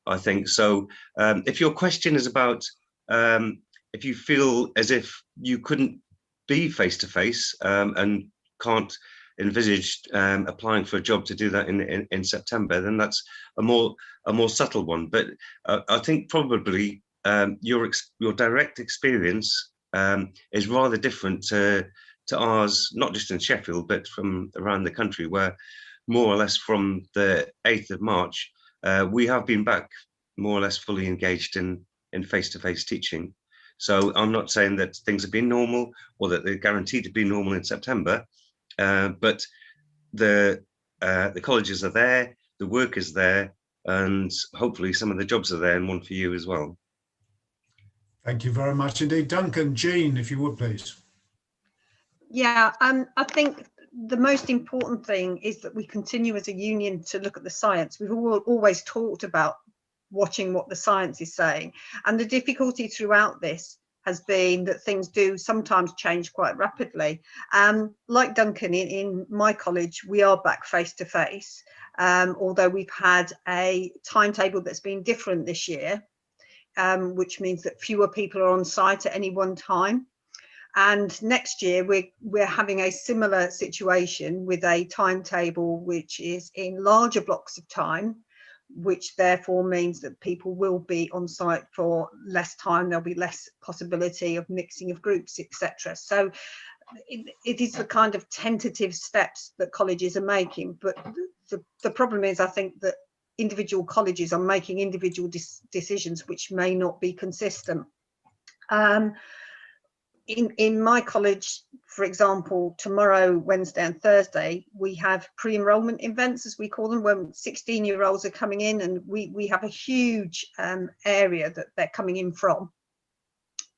[SPEAKER 4] I think. So if your question is about if you feel as if you couldn't be face to face and can't envisage applying for a job to do that in September, then that's a more subtle one. But I think probably your direct experience is rather different to ours, not just in Sheffield, but from around the country, where more or less from the 8th of March, we have been back more or less fully engaged in face-to-face teaching. So I'm not saying that things have been normal or that they're guaranteed to be normal in September, but the colleges are there, the work is there, and hopefully some of the jobs are there, and one for you as well.
[SPEAKER 1] Thank you very much indeed. Duncan, Jean, if you would please.
[SPEAKER 5] Yeah, I think the most important thing is that we continue as a union to look at the science. We've always talked about watching what the science is saying, and the difficulty throughout this has been that things do sometimes change quite rapidly. Like Duncan, in my college, we are back face to face, although we've had a timetable that's been different this year, which means that fewer people are on site at any one time. And next year we're having a similar situation with a timetable which is in larger blocks of time, which therefore means that people will be on site for less time. There'll be less possibility of mixing of groups, etc. So it is the kind of tentative steps that colleges are making. But the problem is, I think that individual colleges are making individual decisions which may not be consistent. In my college, for example, tomorrow, Wednesday and Thursday, we have pre-enrollment events, as we call them, when 16-year-olds are coming in, and we have a huge area that they're coming in from.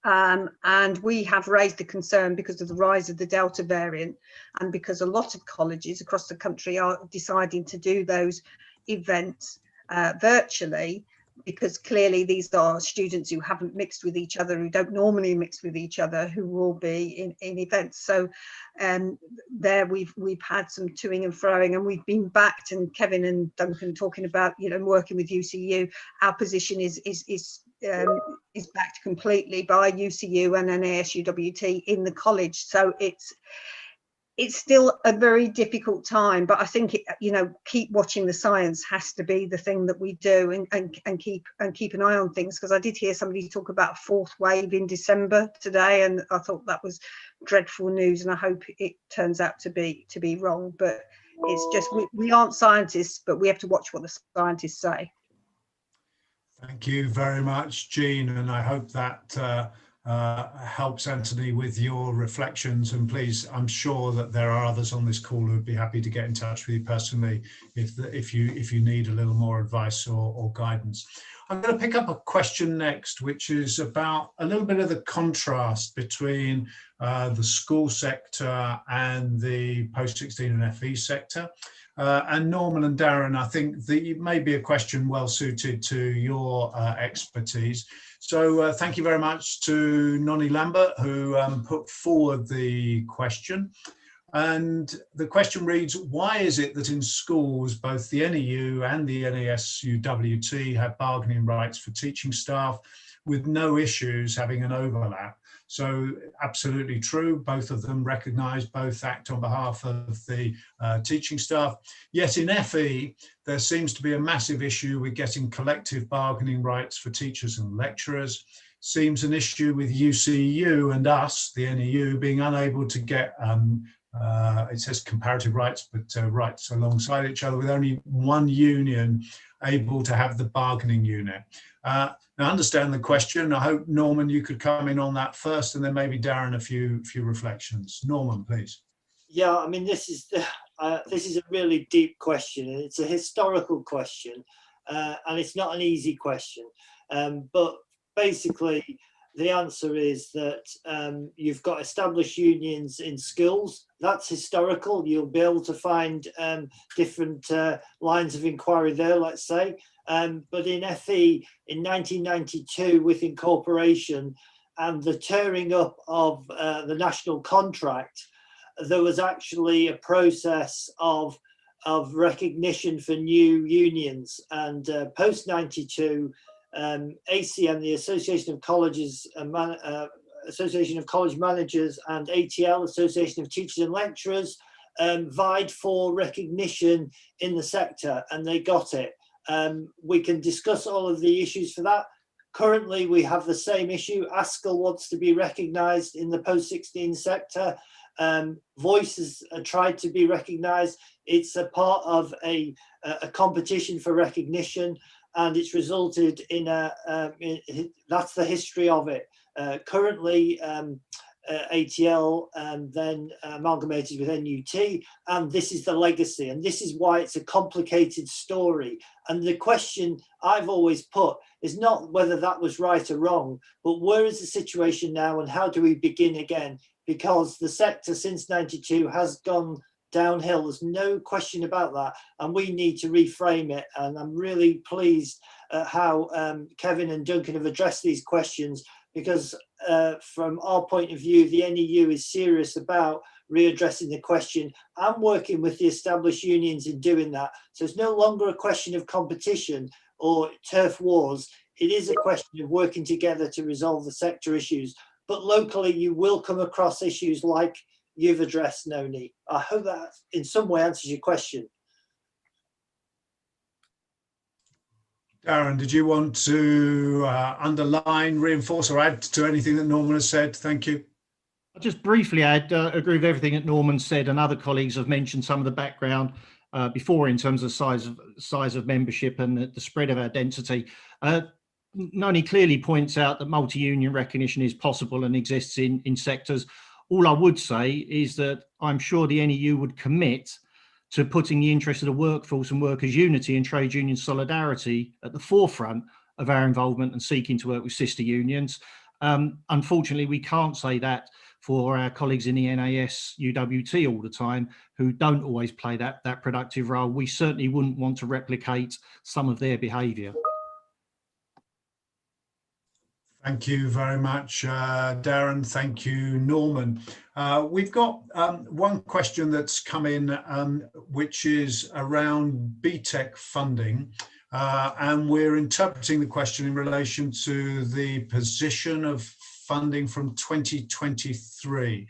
[SPEAKER 5] And we have raised the concern because of the rise of the Delta variant, and because a lot of colleges across the country are deciding to do those events virtually, because clearly these are students who haven't mixed with each other, who don't normally mix with each other, who will be in events. So there we've had some toing and froing, and we've been backed, and Kevin and Duncan talking about, you know, working with UCU. Our position is backed completely by UCU and NASUWT in the college. So it's still a very difficult time, but I think keep watching the science has to be the thing that we do, and keep an eye on things, because I did hear somebody talk about a fourth wave in December today, and I thought that was dreadful news, and I hope it turns out to be wrong. But it's just we aren't scientists, but we have to watch what the scientists say.
[SPEAKER 1] Thank you very much, Jean, and I hope that helps Anthony with your reflections. And please, I'm sure that there are others on this call who would be happy to get in touch with you personally if you need a little more advice or guidance. I'm going to pick up a question next, which is about a little bit of the contrast between the school sector and the post-16 and FE sector. And Norman and Darren, I think that it may be a question well suited to your expertise. So thank you very much to Nonnie Lambert, who put forward the question. And the question reads, why is it that in schools, both the NEU and the NASUWT have bargaining rights for teaching staff with no issues having an overlap? So absolutely true, both of them recognise, both act on behalf of the teaching staff. Yet in FE, there seems to be a massive issue with getting collective bargaining rights for teachers and lecturers. Seems an issue with UCU and us, the NEU, being unable to get, it says comparative rights, but rights alongside each other, with only one union able to have the bargaining unit. Now, I understand the question. I hope, Norman, you could come in on that first, and then maybe Darren a few reflections. Norman, please.
[SPEAKER 3] Yeah, I mean, this is a really deep question, and it's a historical question, and it's not an easy question. But basically, the answer is that you've got established unions in schools. That's historical. You'll be able to find different lines of inquiry there, let's say. But in FE, in 1992, with incorporation and the tearing up of the national contract, there was actually a process of recognition for new unions. And post-92, ACM, the Association of Colleges, Association of College Managers, and ATL, Association of Teachers and Lecturers, vied for recognition in the sector, and they got it. We can discuss all of the issues for that. Currently, we have the same issue. ASCL wants to be recognised in the post-16 sector. Voices are tried to be recognised. It's a part of a competition for recognition, and it's resulted in that's the history of it. Currently, ATL then amalgamated with NUT, and this is the legacy, and this is why it's a complicated story. And the question I've always put is not whether that was right or wrong, but where is the situation now and how do we begin again? Because the sector since 92 has gone downhill. There's no question about that, and we need to reframe it. And I'm really pleased at how Kevin and Duncan have addressed these questions, because from our point of view, the NEU is serious about readdressing the question and working with the established unions in doing that. So it's no longer a question of competition or turf wars. It is a question of working together to resolve the sector issues. But locally, you will come across issues like you've addressed, Noni. I hope that in some way answers your question.
[SPEAKER 1] Darren, did you want to underline, reinforce, or add to anything that Norman has said? Thank you.
[SPEAKER 6] I'll just briefly add, agree with everything that Norman said, and other colleagues have mentioned some of the background before in terms of size of membership and the spread of our density. Noni clearly points out that multi-union recognition is possible and exists in sectors. All I would say is that I'm sure the NEU would commit to putting the interest of the workforce and workers' unity and trade union solidarity at the forefront of our involvement and seeking to work with sister unions. Unfortunately, we can't say that for our colleagues in the NAS UWT all the time, who don't always play that productive role. We certainly wouldn't want to replicate some of their behaviour.
[SPEAKER 1] Thank you very much, Darren. Thank you, Norman. We've got one question that's come in, which is around BTEC funding. And we're interpreting the question in relation to the position of funding from 2023.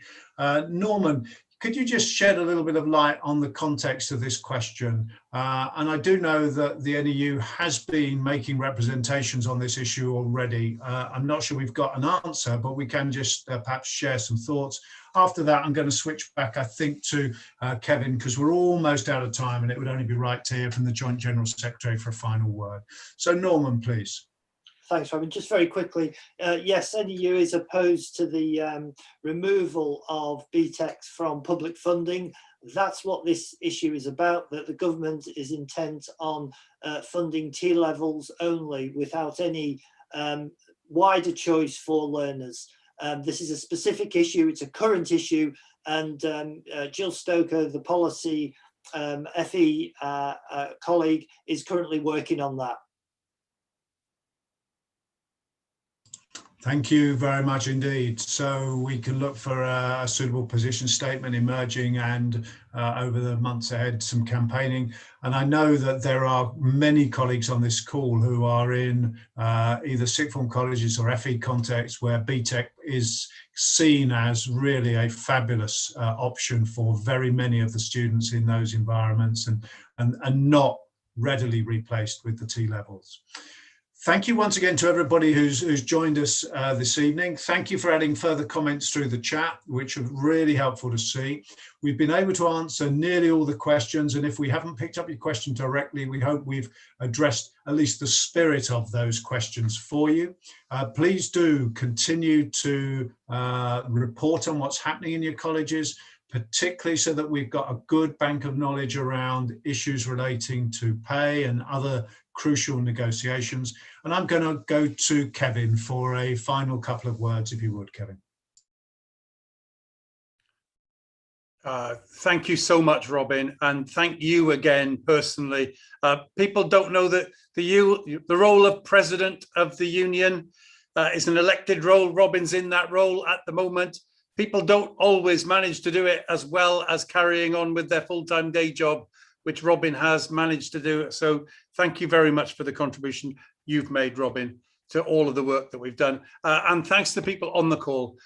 [SPEAKER 1] Norman, could you just shed a little bit of light on the context of this question? And I do know that the NEU has been making representations on this issue already. I'm not sure we've got an answer, but we can just perhaps share some thoughts. After that, I'm going to switch back, I think, to Kevin, because we're almost out of time and it would only be right to hear from the Joint General Secretary for a final word. So Norman, please.
[SPEAKER 3] Thanks, Robin. Just very quickly, yes, NEU is opposed to the removal of BTECs from public funding. That's what this issue is about, that the government is intent on funding T-levels only without any wider choice for learners. This is a specific issue, it's a current issue, and Jill Stoker, the policy FE colleague, is currently working on that.
[SPEAKER 1] Thank you very much indeed. So we can look for a suitable position statement emerging, and over the months ahead, some campaigning. And I know that there are many colleagues on this call who are in either sixth form colleges or FE contexts where BTEC is seen as really a fabulous option for very many of the students in those environments, and not readily replaced with the T-levels. Thank you once again to everybody who's joined us this evening. Thank you for adding further comments through the chat, which are really helpful to see. We've been able to answer nearly all the questions, and if we haven't picked up your question directly, we hope we've addressed at least the spirit of those questions for you. Please do continue to report on what's happening in your colleges, particularly so that we've got a good bank of knowledge around issues relating to pay and other crucial negotiations. And I'm going to go to Kevin for a final couple of words, if you would, Kevin.
[SPEAKER 2] Thank you so much, Robin, and thank you again personally. People don't know that the role of president of the union is an elected role. Robin's in that role at the moment. People don't always manage to do it as well as carrying on with their full-time day job, which Robin has managed to do. So thank you very much for the contribution you've made, Robin, to all of the work that we've done. And thanks to people on the call.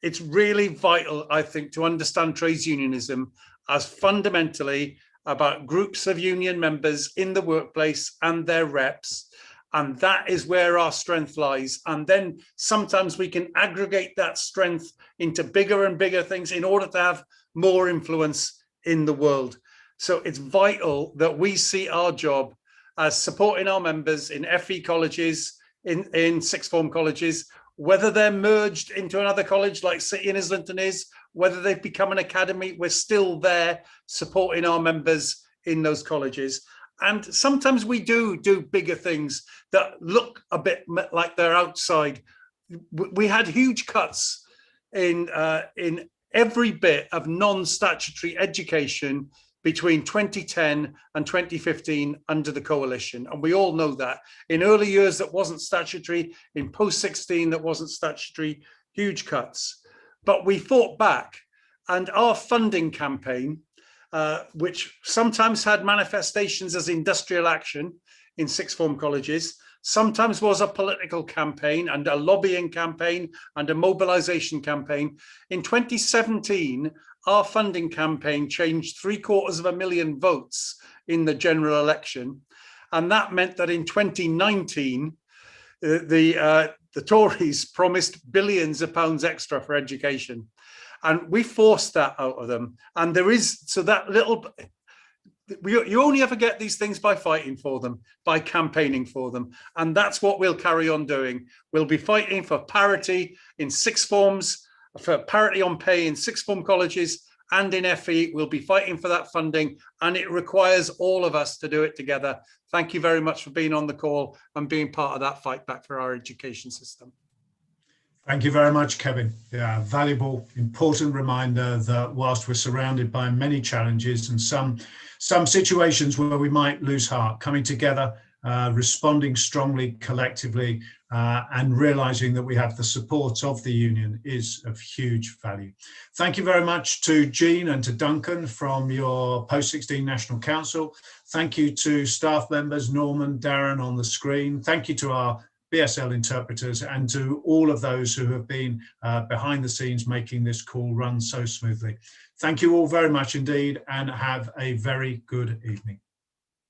[SPEAKER 2] It's really vital, I think, to understand trades unionism as fundamentally about groups of union members in the workplace and their reps. And that is where our strength lies. And then sometimes we can aggregate that strength into bigger and bigger things in order to have more influence in the world. So it's vital that we see our job as supporting our members in FE colleges, in sixth form colleges, whether they're merged into another college like City and Islington is, whether they've become an academy, we're still there supporting our members in those colleges. And sometimes we do bigger things that look a bit like they're outside. We had huge cuts in every bit of non-statutory education between 2010 and 2015 under the coalition. And we all know that. In early years that wasn't statutory, in post-16 that wasn't statutory, huge cuts. But we fought back, and our funding campaign, which sometimes had manifestations as industrial action in sixth form colleges, sometimes was a political campaign and a lobbying campaign and a mobilization campaign. In 2017, our funding campaign changed 750,000 votes in the general election. And that meant that in 2019, the Tories promised billions of pounds extra for education. And we forced that out of them. And there is, so that little, you only ever get these things by fighting for them, by campaigning for them. And that's what we'll carry on doing. We'll be fighting for parity in sixth forms, for parity on pay in sixth form colleges and in FE. We'll be fighting for that funding, and it requires all of us to do it together. Thank you very much for being on the call and being part of that fight back for our education system.
[SPEAKER 1] Thank you very much, Kevin. Yeah, valuable, important reminder that whilst we're surrounded by many challenges and some situations where we might lose heart, coming together, responding strongly, collectively, and realizing that we have the support of the union is of huge value. Thank you very much to Jean and to Duncan from your Post-16 National Council. Thank you to staff members, Norman, Darren on the screen. Thank you to our BSL interpreters and to all of those who have been behind the scenes making this call run so smoothly. Thank you all very much indeed, and have a very good evening.